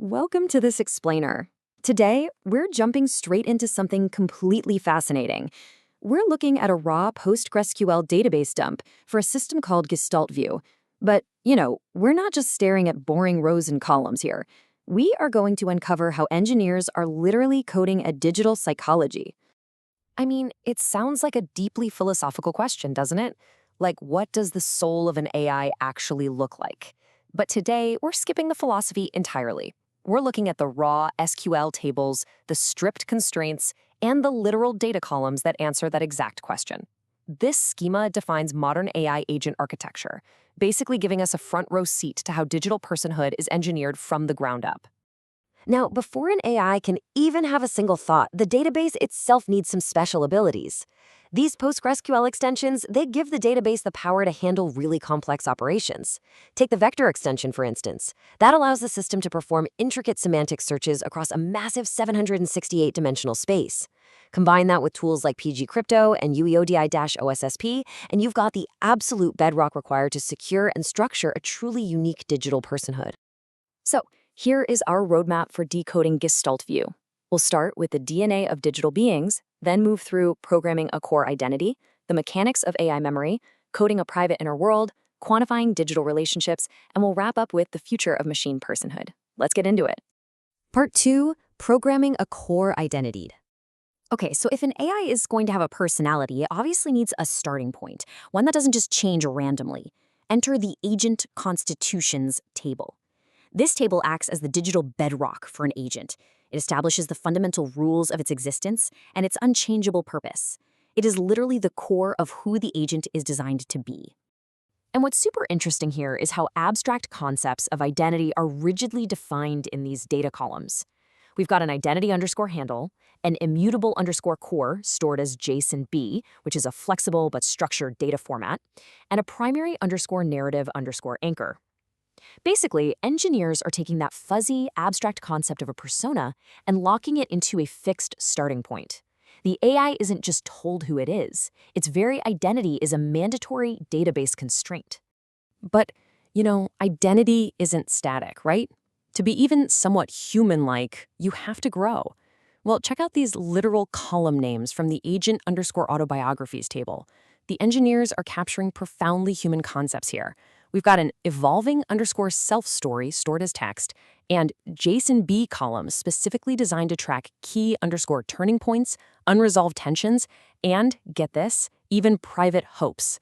Welcome to this explainer. Today, we're jumping straight into something completely fascinating. We're looking at a raw PostgreSQL database dump for a system called GestaltView. But, we're not just staring at boring rows and columns here. We are going to uncover how engineers are literally coding a digital psychology. I mean, it sounds like a deeply philosophical question, doesn't it? Like, what does the soul of an AI actually look like? But today, we're skipping the philosophy entirely. We're looking at the raw SQL tables, the stripped constraints, and the literal data columns that answer that exact question. This schema defines modern AI agent architecture, basically giving us a front-row seat to how digital personhood is engineered from the ground up. Now, before an AI can even have a single thought, the database itself needs some special abilities. These PostgreSQL extensions, they give the database the power to handle really complex operations. Take the vector extension, for instance. That allows the system to perform intricate semantic searches across a massive 768-dimensional space. Combine that with tools like pgcrypto and UEODI-OSSP, and you've got the absolute bedrock required to secure and structure a truly unique digital personhood. So, here is our roadmap for decoding GestaltView. We'll start with the DNA of digital beings, then move through programming a core identity, the mechanics of AI memory, coding a private inner world, quantifying digital relationships, and we'll wrap up with the future of machine personhood. Let's get into it. Part 2, programming a core identity. Okay, so if an AI is going to have a personality, it obviously needs a starting point, one that doesn't just change randomly. Enter the agentconstitutions table. This table acts as the digital bedrock for an agent. It establishes the fundamental rules of its existence and its unchangeable purpose. It is literally the core of who the agent is designed to be. And what's super interesting here is how abstract concepts of identity are rigidly defined in these data columns. We've got an identity underscore handle, an immutable underscore core stored as JSON-B, which is a flexible but structured data format, and a primary underscore narrative underscore anchor. Basically, engineers are taking that fuzzy, abstract concept of a persona and locking it into a fixed starting point. The AI isn't just told who it is. Its very identity is a mandatory database constraint. But, identity isn't static, right? To be even somewhat human-like, you have to grow. Well, check out these literal column names from the agent_autobiographies table. The engineers are capturing profoundly human concepts here. We've got an evolving underscore self story stored as text and JSON-B columns specifically designed to track key underscore turning points, unresolved tensions, and, get this, even private hopes.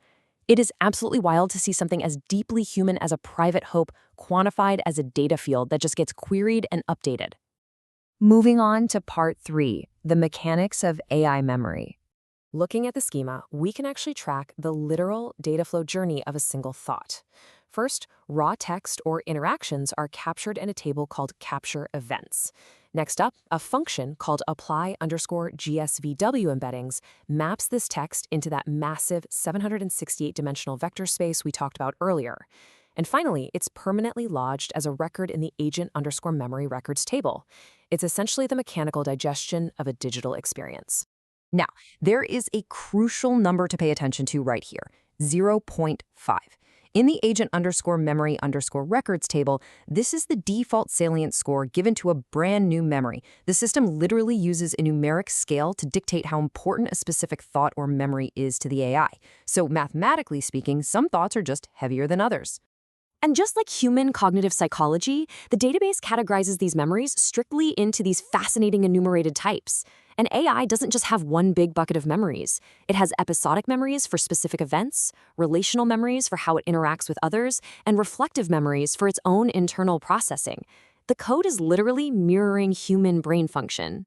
It is absolutely wild to see something as deeply human as a private hope quantified as a data field that just gets queried and updated. Moving on to part 3, the mechanics of AI memory. Looking at the schema, we can actually track the literal data flow journey of a single thought. First, raw text or interactions are captured in a table called capture events. Next up, a function called apply_GSVW embeddings maps this text into that massive 768-dimensional vector space we talked about earlier. And finally, it's permanently lodged as a record in the agent_memory records table. It's essentially the mechanical digestion of a digital experience. Now, there is a crucial number to pay attention to right here, 0.5. In the agent_memory_records table, this is the default salience score given to a brand new memory. The system literally uses a numeric scale to dictate how important a specific thought or memory is to the AI. So mathematically speaking, some thoughts are just heavier than others. And just like human cognitive psychology, the database categorizes these memories strictly into these fascinating enumerated types. An AI doesn't just have one big bucket of memories. It has episodic memories for specific events, relational memories for how it interacts with others, and reflective memories for its own internal processing. The code is literally mirroring human brain function.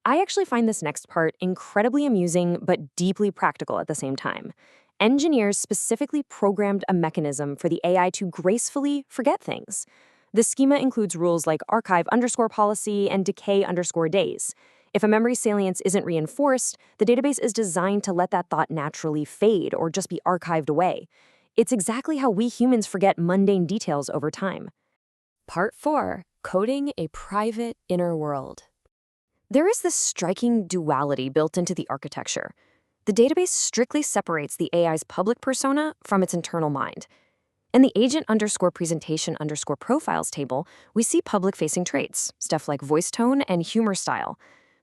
I actually find this next part incredibly amusing but deeply practical at the same time. Engineers specifically programmed a mechanism for the AI to gracefully forget things. The schema includes rules like archive_policy and decay_days. If a memory salience isn't reinforced, the database is designed to let that thought naturally fade or just be archived away. It's exactly how we humans forget mundane details over time. Part 4, coding a private inner world. There is this striking duality built into the architecture. The database strictly separates the AI's public persona from its internal mind. In the agent_presentation_profiles table, we see public-facing traits, stuff like voice tone and humor style.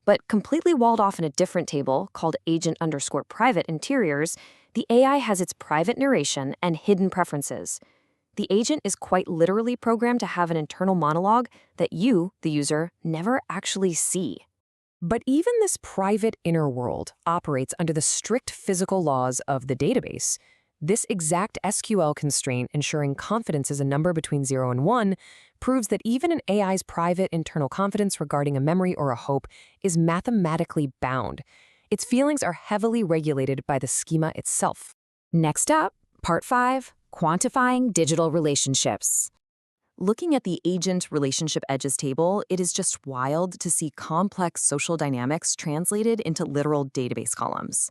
But completely walled off in a different table called agent_private interiors, the AI has its private narration and hidden preferences. The agent is quite literally programmed to have an internal monologue that you, the user, never actually see. But even this private inner world operates under the strict physical laws of the database. This exact SQL constraint ensuring confidence is a number between 0 and 1 proves that even an AI's private internal confidence regarding a memory or a hope is mathematically bound. Its feelings are heavily regulated by the schema itself. Next up, Part 5, Quantifying Digital Relationships. Looking at the agent relationship edges table, it is just wild to see complex social dynamics translated into literal database columns.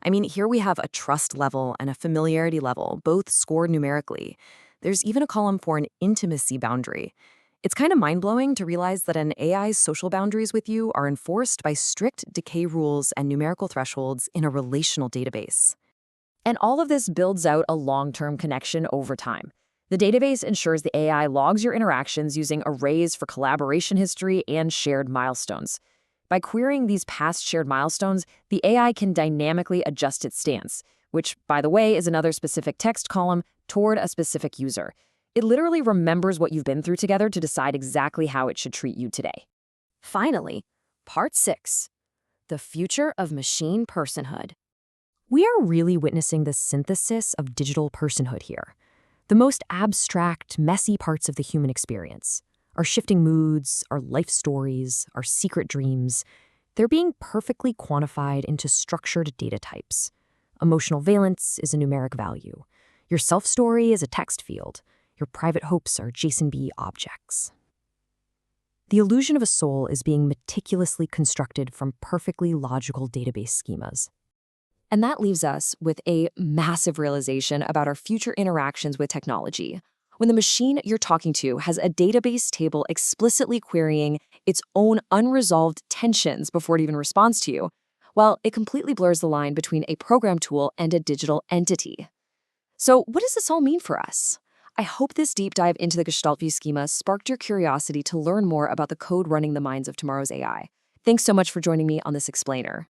I mean, here we have a trust level and a familiarity level, both scored numerically. There's even a column for an intimacy boundary. It's kind of mind-blowing to realize that an AI's social boundaries with you are enforced by strict decay rules and numerical thresholds in a relational database. And all of this builds out a long-term connection over time. The database ensures the AI logs your interactions using arrays for collaboration history and shared milestones. By querying these past shared milestones, the AI can dynamically adjust its stance, which, by the way, is another specific text column toward a specific user. It literally remembers what you've been through together to decide exactly how it should treat you today. Finally, Part 6, The Future of Machine Personhood. We are really witnessing the synthesis of digital personhood here. The most abstract, messy parts of the human experience. Our shifting moods, our life stories, our secret dreams, they're being perfectly quantified into structured data types. Emotional valence is a numeric value. Your self-story is a text field. Your private hopes are JSON-B objects. The illusion of a soul is being meticulously constructed from perfectly logical database schemas. And that leaves us with a massive realization about our future interactions with technology. When the machine you're talking to has a database table explicitly querying its own unresolved tensions before it even responds to you, well, it completely blurs the line between a program tool and a digital entity. So what does this all mean for us? I hope this deep dive into the GestaltView schema sparked your curiosity to learn more about the code running the minds of tomorrow's AI. Thanks so much for joining me on this explainer.